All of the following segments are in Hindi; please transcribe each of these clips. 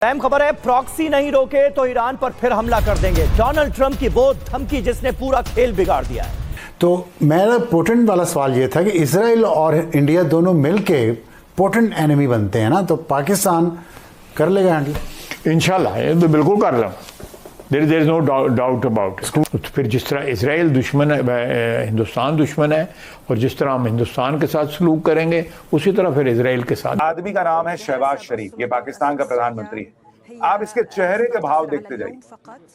अहम खबर है, प्रॉक्सी नहीं रोके तो ईरान पर फिर हमला कर देंगे। डोनाल्ड ट्रंप की वो धमकी जिसने पूरा खेल बिगाड़ दिया है। तो मेरा पोटेंट वाला सवाल ये था कि इजराइल और इंडिया दोनों मिलके पोटेंट एनिमी बनते हैं ना, तो पाकिस्तान कर लेगा हैंडल? इंशाल्लाह ये तो बिल्कुल कर रहा हूँ। There is no doubt about. फिर जिस तरह इसराइल दुश्मन है, हिंदुस्तान दुश्मन है, और जिस तरह हम हिंदुस्तान के साथ सलूक करेंगे उसी तरह फिर इसराइल के साथ। आदमी का नाम है शहबाज शरीफ, ये पाकिस्तान का प्रधानमंत्री है। आप इसके चेहरे के भाव देखते जाइए,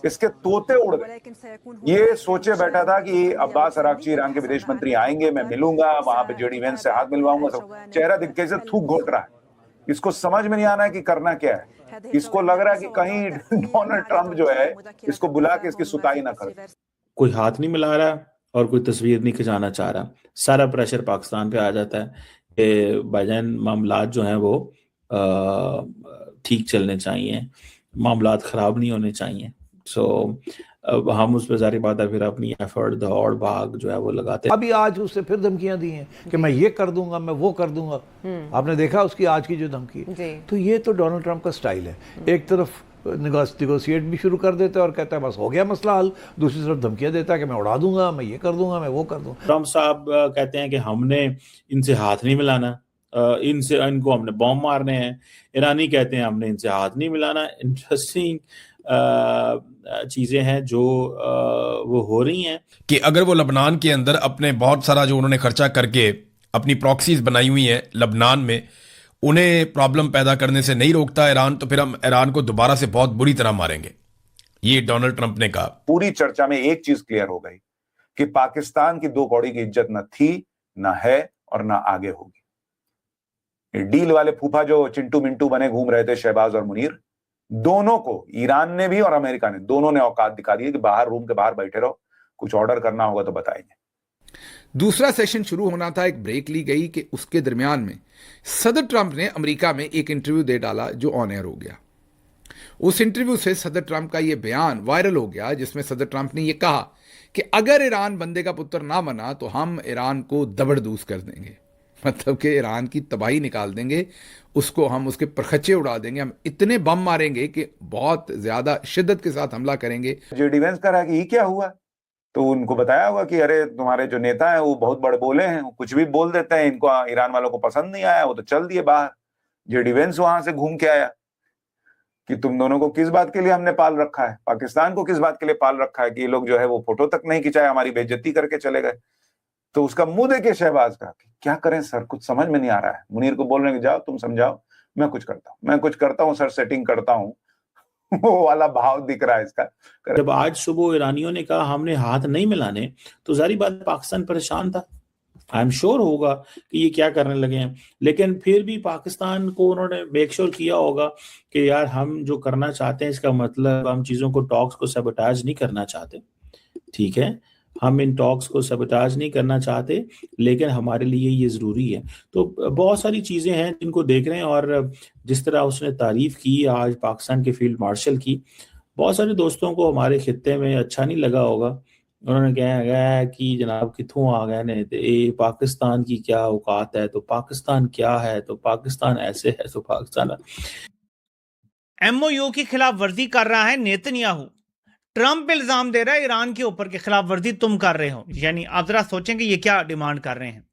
इसके तोते उड़ गए। ये सोचे बैठा था कि अब्बास अरागची ईरान के विदेश मंत्री आएंगे, मैं मिलूंगा, वहां पे जेडी वेंस से हाथ मिलवाऊंगा। सब चेहरा दिख कैसे थूक घोट रहा है। इसको समझ में नहीं आना है कि करना क्या है। इसको लग रहा है कि कहीं डोनाल्ड ट्रंप जो है इसको बुला के इसकी सुताई ना कर। कोई हाथ नहीं मिला रहा और कोई तस्वीर नहीं खिंचाना चाह रहा। सारा प्रेशर पाकिस्तान पे आ जाता है कि भाईजान मामलात जो हैं वो ठीक चलने चाहिए, मामलात खराब नहीं होने चाहिए। अब हम उस पर जारी बात है फिर अपनी एफर्ट दौड़ भाग जो है वो लगाते हैं। अभी आज उससे फिर धमकियां दी हैं कि मैं ये कर दूंगा, मैं वो कर दूंगा। आपने देखा उसकी आज की जो धमकी है, तो ये तो डोनाल्ड ट्रंप का स्टाइल है। एक तरफ निगोशिएट भी शुरू कर देता है और कहता है बस हो गया मसला हल, दूसरी तरफ धमकियां देता है कि मैं उड़ा दूंगा, मैं ये कर दूंगा, मैं वो कर दूंगा। ट्रंप साहब कहते हैं कि हमने इनसे हाथ नहीं मिलाना, इनको हमने बॉम्ब मारने हैं। ईरानी कहते हैं हमने इनसे हाथ नहीं मिलाना। इंटरेस्टिंग चीजें हैं जो वो हो रही हैं कि अगर वो लबनान के अंदर अपने बहुत सारा जो उन्होंने खर्चा करके अपनी प्रॉक्सीज बनाई हुई हैं लबनान में, उन्हें प्रॉब्लम पैदा करने से नहीं रोकता ईरान, तो फिर हम ईरान को दोबारा से बहुत बुरी तरह मारेंगे, ये डोनाल्ड ट्रंप ने कहा। पूरी चर्चा में एक चीज क्लियर हो गई कि पाकिस्तान की 2 कौड़ी की इज्जत न थी, न है और न आगे होगी। डील वाले फूफा जो चिंटू मिंटू बने घूम रहे थे, शहबाज और मुनीर, दोनों को ईरान ने भी और अमेरिका ने, दोनों ने औकात दिखा दी कि बाहर रूम के बाहर बैठे रहो, कुछ ऑर्डर करना होगा तो बताएंगे। दूसरा सेशन शुरू होना था, एक ब्रेक ली गई कि उसके दरमियान में सदर ट्रंप ने अमेरिका में एक इंटरव्यू दे डाला जो ऑन एयर हो गया। उस इंटरव्यू से सदर ट्रंप का यह बयान वायरल हो गया जिसमें सदर ट्रंप ने यह कहा कि अगर ईरान बंदे का पुत्र ना बना तो हम ईरान को दबड़दूस कर देंगे, मतलब कि ईरान की तबाही निकाल देंगे, उसको हम उसके परखच्चे उड़ा देंगे, हम इतने बम मारेंगे कि बहुत ज्यादा शिद्दत के साथ हमला करेंगे। जेडी वेंस कह रहा है कि ये क्या हुआ, तो उनको बताया होगा कि अरे तुम्हारे जो नेता हैं वो बहुत बड़े बोले हैं, वो कुछ भी बोल देते हैं, इनको ईरान वालों को पसंद नहीं आया, वो तो चल दिए बाहर। जेडी वेंस वहां से घूम के आया कि तुम दोनों को किस बात के लिए हमने पाल रखा है, पाकिस्तान को किस बात के लिए पाल रखा है कि ये लोग जो है वो फोटो तक नहीं खिंचाए, हमारी बेइज्जती करके चले गए। तो उसका मुंह देखे शहबाज का कि क्या करें सर, कुछ समझ में नहीं आ रहा है। मुनीर को बोल रहे हैं कि जाओ तुम समझाओ, मैं कुछ करता हूँ सर, सेटिंग करता हूँ। वो वाला भाव दिख रहा है इसका। जब आज सुबह ईरानियों ने कहा हमने हाथ नहीं मिलाने, तो जारी बात पाकिस्तान परेशान था। आई एम श्योर होगा कि ये क्या करने लगे हैं, लेकिन फिर भी पाकिस्तान को उन्होंने मेक श्योर किया होगा कि यार हम जो करना चाहते हैं इसका मतलब हम चीजों को, टॉक्स को सबटाज नहीं करना चाहते, ठीक है, हम इन टॉक्स को सबटाज नहीं करना चाहते, लेकिन हमारे लिए ये जरूरी है। तो बहुत सारी चीजें हैं जिनको देख रहे हैं। और जिस तरह उसने तारीफ की आज पाकिस्तान के फील्ड मार्शल की, बहुत सारे दोस्तों को हमारे खित्ते में अच्छा नहीं लगा होगा। उन्होंने कहा गया कि जनाब कितों आ गए ने, ये पाकिस्तान की क्या औकात है, तो पाकिस्तान क्या है, तो पाकिस्तान ऐसे है, तो पाकिस्तान। MOU की खिलाफ वर्जी कर रहा है नेतन्याहू। ट्रंप इल्जाम दे रहा है ईरान के ऊपर कि खिलाफ वर्जी तुम कर रहे हो। यानी आप जरा सोचें कि ये क्या डिमांड कर रहे हैं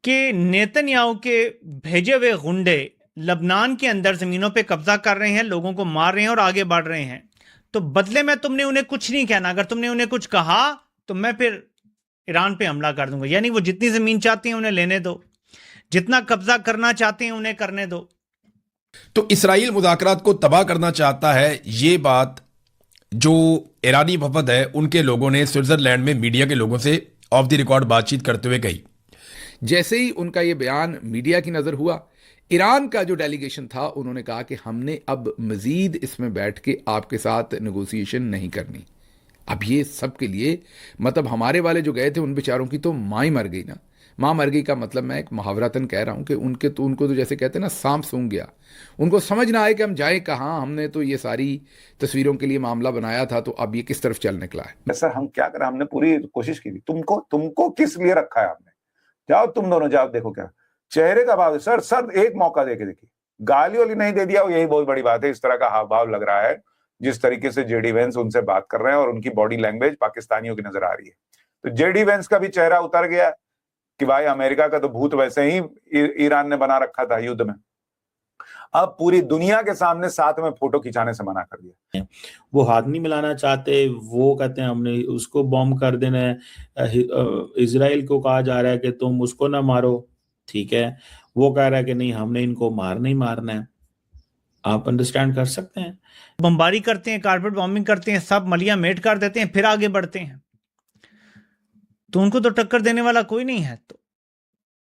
कि नेतन्याहू के भेजे हुए गुंडे लबनान के अंदर जमीनों पे कब्जा कर रहे हैं, लोगों को मार रहे हैं और आगे बढ़ रहे हैं, तो बदले में तुमने उन्हें कुछ नहीं कहना। अगर तुमने उन्हें कुछ कहा तो मैं फिर ईरान पे हमला कर दूंगा। यानी वो जितनी जमीन चाहती हैं उन्हें लेने दो, जितना कब्जा करना चाहते हैं उन्हें करने दो। तो इसराइल मुज़ाकरात को तबाह करना चाहता है, ये बात जो ईरानी वफद है उनके लोगों ने स्विट्जरलैंड में मीडिया के लोगों से ऑफ द रिकॉर्ड बातचीत करते हुए कही। जैसे ही उनका ये बयान मीडिया की नजर हुआ, ईरान का जो डेलीगेशन था उन्होंने कहा कि हमने अब मजीद इसमें बैठ के आपके साथ नेगोशिएशन नहीं करनी। अब ये सब के लिए, मतलब हमारे वाले जो गए थे उन बेचारों की तो माँ ही मर गई ना। माँ मर गई का मतलब मैं एक मुहावरतन कह रहा हूँ कि उनको तो जैसे कहते हैं ना, सांप सूंघ गया। उनको समझ ना आए कि हम जाए कहाँ, हमने तो ये सारी तस्वीरों के लिए मामला बनाया था, तो अब ये किस तरफ चल निकला है। सर हम क्या करें, हमने पूरी कोशिश की थी। तुमको किस लिए रखा है हमने, जाओ तुम दोनों जाओ, देखो क्या चेहरे का भाव है। सर एक मौका देके देखिए, गाली वाली नहीं दे दिया, यही बहुत बड़ी बात है। इस तरह का हाव भाव लग रहा है जिस तरीके से जेडी वेंस उनसे बात कर रहे हैं और उनकी बॉडी लैंग्वेज पाकिस्तानियों की नजर आ रही है। तो जेडी वेंस का भी चेहरा उतर गया कि भाई अमेरिका का तो भूत वैसे ही ईरान ने बना रखा था युद्ध में, अब पूरी दुनिया के सामने साथ में फोटो खिंचाने से मना कर दिया। वो हाथ नहीं मिलाना चाहते, वो कहते हैं हमने उसको बॉम्ब कर देना है। इजराइल को कहा जा रहा है कि तुम उसको ना मारो, ठीक है, वो कह रहा है कि नहीं हमने इनको मारना ही मारना है। आप अंडरस्टैंड कर सकते हैं। बमबारी करते हैं, कारपेट बॉम्बिंग करते हैं, सब मलिया मेट कर देते हैं, फिर आगे बढ़ते हैं। तो उनको तो टक्कर देने वाला कोई नहीं है। तो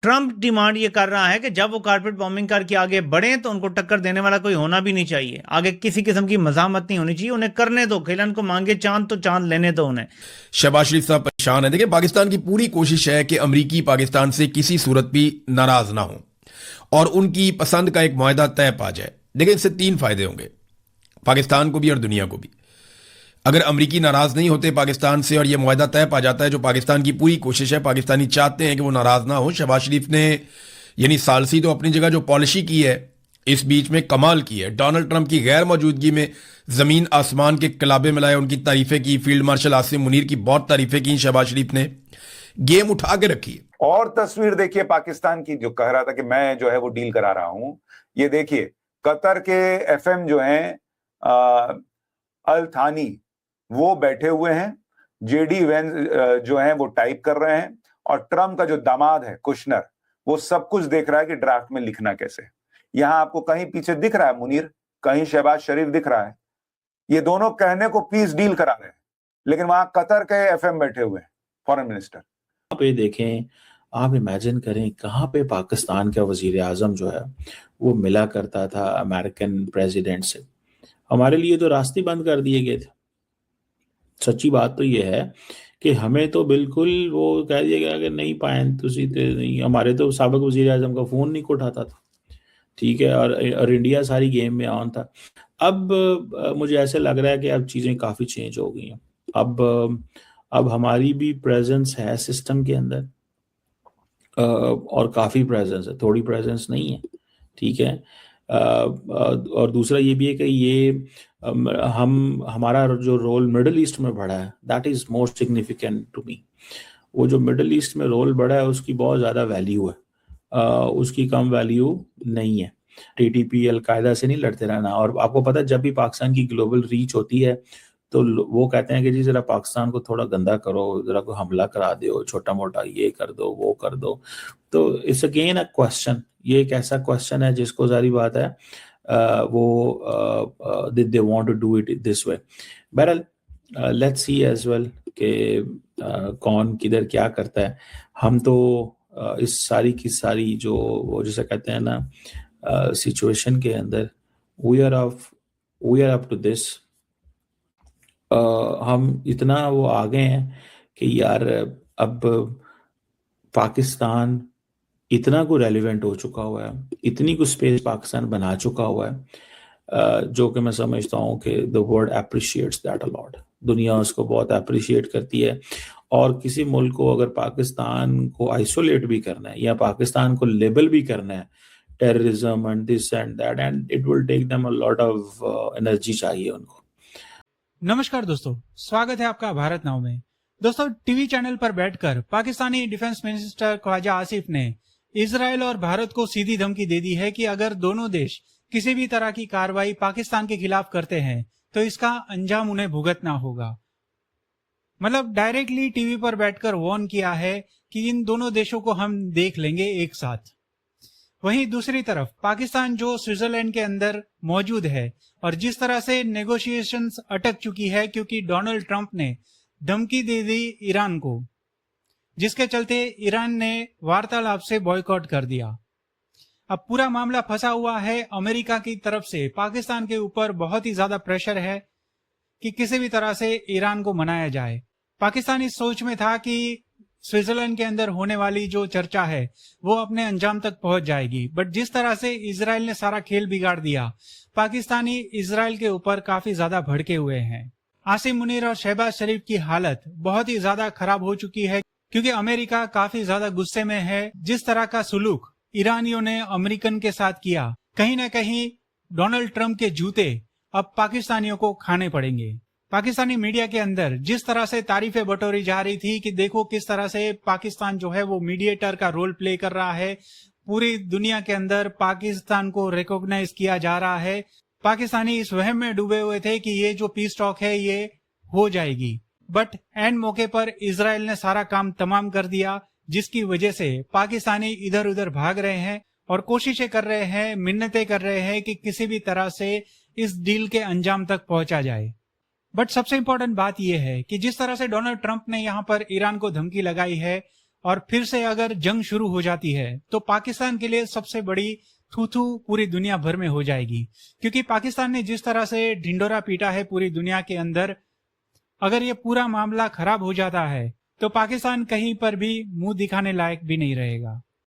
ट्रंप डिमांड ये कर रहा है कि जब वो कारपेट बॉम्बिंग करके आगे बढ़े तो उनको टक्कर देने वाला कोई होना भी नहीं चाहिए। आगे किसी किस्म की मजामत नहीं होनी चाहिए, उन्हें करने दो। खिलन को मांगे चांद तो चांद लेने दो उन्हें। शहबाज शरीफ साहब परेशान है। देखिए, पाकिस्तान की पूरी कोशिश है कि अमरीकी पाकिस्तान से किसी सूरत भी नाराज ना हो और उनकी पसंद का एक मुआहदा तय पा जाए। देखिए, इससे 3 फायदे होंगे पाकिस्तान को भी और दुनिया को भी। अगर अमरीकी नाराज नहीं होते पाकिस्तान से और यह मुआहदा तय पा जाता है, जो पाकिस्तान की पूरी कोशिश है, पाकिस्तानी चाहते हैं कि वो नाराज ना हो। शहबाज शरीफ ने यानी सालसी तो अपनी जगह जो पॉलिसी की है इस बीच में कमाल की है। डोनाल्ड ट्रंप की गैर मौजूदगी में जमीन आसमान के कलाबे मिलाए, उनकी तारीफें की। फील्ड मार्शल आसिम मुनीर की बहुत तारीफें की शहबाज शरीफ ने, गेम उठा के रखी है। और तस्वीर देखिए पाकिस्तान की, जो कह रहा था कि मैं जो है वो डील करा रहा हूं, ये देखिए कतर के एफएम जो हैं अल थानी वो बैठे हुए हैं, जेडी वेंस जो हैं वो टाइप कर रहे हैं और ट्रम्प का जो दामाद है कुशनर वो सब कुछ देख रहा है कि ड्राफ्ट में लिखना कैसे। यहां आपको कहीं पीछे दिख रहा है मुनीर, कहीं शहबाज शरीफ दिख रहा है। ये दोनों कहने को पीस डील करा रहे हैं, लेकिन वहां कतर के एफएम बैठे हुए हैं फॉरेन मिनिस्टर। पे देखें, आप इमेजिन करें कहाँ पे पाकिस्तान का वजीर आजम जो है वो मिला करता था अमेरिकन प्रेसिडेंट से। हमारे लिए तो रास्ते बंद कर दिए गए थे। सच्ची बात तो ये है कि हमें तो बिल्कुल वो कह दिया गया कि नहीं पाएं तुसी ते नहीं। हमारे तो साबिक वजीर आजम का फ़ोन नहीं उठाता था, ठीक है, और इंडिया सारी गेम में ऑन था। अब मुझे ऐसे लग रहा है कि अब चीज़ें काफ़ी चेंज हो गई हैं। अब हमारी भी प्रेजेंस है सिस्टम के अंदर, और काफ़ी प्रेजेंस है, थोड़ी प्रेजेंस नहीं है, ठीक है। और दूसरा ये भी है कि ये हमारा जो रोल मिडल ईस्ट में बढ़ा है, that is more significant to me. वो जो मिडल ईस्ट में रोल बढ़ा है उसकी बहुत ज़्यादा वैल्यू है, उसकी कम वैल्यू नहीं है। टीटीपी अलकायदा से नहीं लड़ते रहना। और आपको पता है जब भी पाकिस्तान की ग्लोबल रीच होती है तो वो कहते हैं कि जी ज़रा पाकिस्तान को थोड़ा गंदा करो, ज़रा कोई हमला करा दो, छोटा मोटा ये कर दो वो कर दो। तो इट्स अगेन अ क्वेश्चन, ये एक ऐसा क्वेश्चन है जिसको जारी बात है वो they want to do it this way. बहरहाल लेट्स सी एज वेल कि कौन किधर क्या करता है। हम तो इस सारी की सारी जो वो जैसे कहते हैं ना सिचुएशन के अंदर we are up to this. हम इतना वो आ गए हैं कि यार अब पाकिस्तान इतना को रेलिवेंट हो चुका हुआ है, इतनी को स्पेस पाकिस्तान बना चुका हुआ है, जो कि मैं समझता हूँ कि the world appreciates that a lot. दुनिया उसको बहुत अप्रिशिएट करती है। और किसी मुल्क को अगर पाकिस्तान को आइसोलेट भी करना है या पाकिस्तान को लेबल भी करना है terrorism and this and that, and it will take them a lot of energy चाहिए उनको। नमस्कार दोस्तों, स्वागत है आपका भारत नाउ में। दोस्तों, टीवी चैनल पर बैठकर पाकिस्तानी डिफेंस मिनिस्टर ख्वाजा आसिफ ने इजराइल और भारत को सीधी धमकी दे दी है कि अगर दोनों देश किसी भी तरह की कार्रवाई पाकिस्तान के खिलाफ करते हैं तो इसका अंजाम उन्हें भुगतना होगा। मतलब डायरेक्टली टीवी पर बैठकर वार्न किया है कि इन दोनों देशों को हम देख लेंगे एक साथ। वहीं दूसरी तरफ पाकिस्तान जो स्विट्जरलैंड के अंदर मौजूद है और जिस तरह से नेगोशिएशंस अटक चुकी है क्योंकि डोनाल्ड ट्रंप ने धमकी दे दी ईरान को, जिसके चलते ईरान ने वार्तालाप से बॉयकॉट कर दिया। अब पूरा मामला फंसा हुआ है। अमेरिका की तरफ से पाकिस्तान के ऊपर बहुत ही ज्यादा प्रेशर है कि किसी भी तरह से ईरान को मनाया जाए। पाकिस्तान इस सोच में था कि स्विट्जरलैंड के अंदर होने वाली जो चर्चा है वो अपने अंजाम तक पहुंच जाएगी, बट जिस तरह से इजराइल ने सारा खेल बिगाड़ दिया, पाकिस्तानी इजराइल के ऊपर काफी ज्यादा भड़के हुए हैं। आसिम मुनीर और शहबाज शरीफ की हालत बहुत ही ज्यादा खराब हो चुकी है क्योंकि अमेरिका काफी ज्यादा गुस्से में है। जिस तरह का सुलूक ईरानियों ने अमेरिकन के साथ किया कहीं ना कहीं डोनाल्ड ट्रंप के जूते अब पाकिस्तानियों को खाने पड़ेंगे। पाकिस्तानी मीडिया के अंदर जिस तरह से तारीफें बटोरी जा रही थी कि देखो किस तरह से पाकिस्तान जो है वो मीडिएटर का रोल प्ले कर रहा है, पूरी दुनिया के अंदर पाकिस्तान को रिकॉग्नाइज किया जा रहा है। पाकिस्तानी इस वहम में डूबे हुए थे कि ये जो पीस टॉक है ये हो जाएगी, बट एंड मौके पर इजराइल ने सारा काम तमाम कर दिया, जिसकी वजह से पाकिस्तानी इधर उधर भाग रहे हैं और कोशिशें कर रहे हैं, मिन्नतें कर रहे हैं कि किसी भी तरह से इस डील के अंजाम तक पहुंचा जाए। बट सबसे इंपॉर्टेंट बात यह है कि जिस तरह से डोनाल्ड ट्रंप ने यहां पर ईरान को धमकी लगाई है और फिर से अगर जंग शुरू हो जाती है तो पाकिस्तान के लिए सबसे बड़ी थू पूरी दुनिया भर में हो जाएगी, क्योंकि पाकिस्तान ने जिस तरह से ढिंडोरा पीटा है पूरी दुनिया के अंदर, अगर ये पूरा मामला खराब हो जाता है तो पाकिस्तान कहीं पर भी मुंह दिखाने लायक भी नहीं रहेगा।